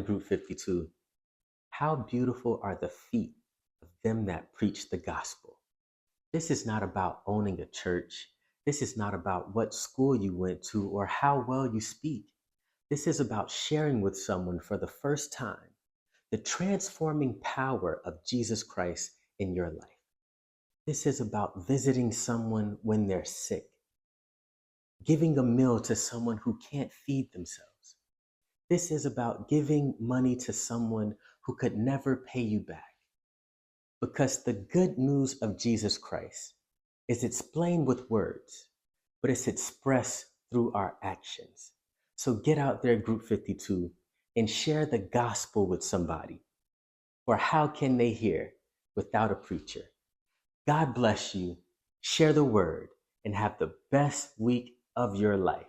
Group 52, how beautiful are the feet of them that preach the gospel. This is not about owning a church. This is not about what school you went to or how well you speak. This is about sharing with someone for the first time the transforming power of Jesus Christ in your life. This is about visiting someone when they're sick, giving a meal to someone who can't feed themselves. This is about giving money to someone who could never pay you back. Because the good news of Jesus Christ is explained with words, but it's expressed through our actions. So get out there, Group 52, and share the gospel with somebody. For how can they hear without a preacher? God bless you. Share the word and have the best week of your life.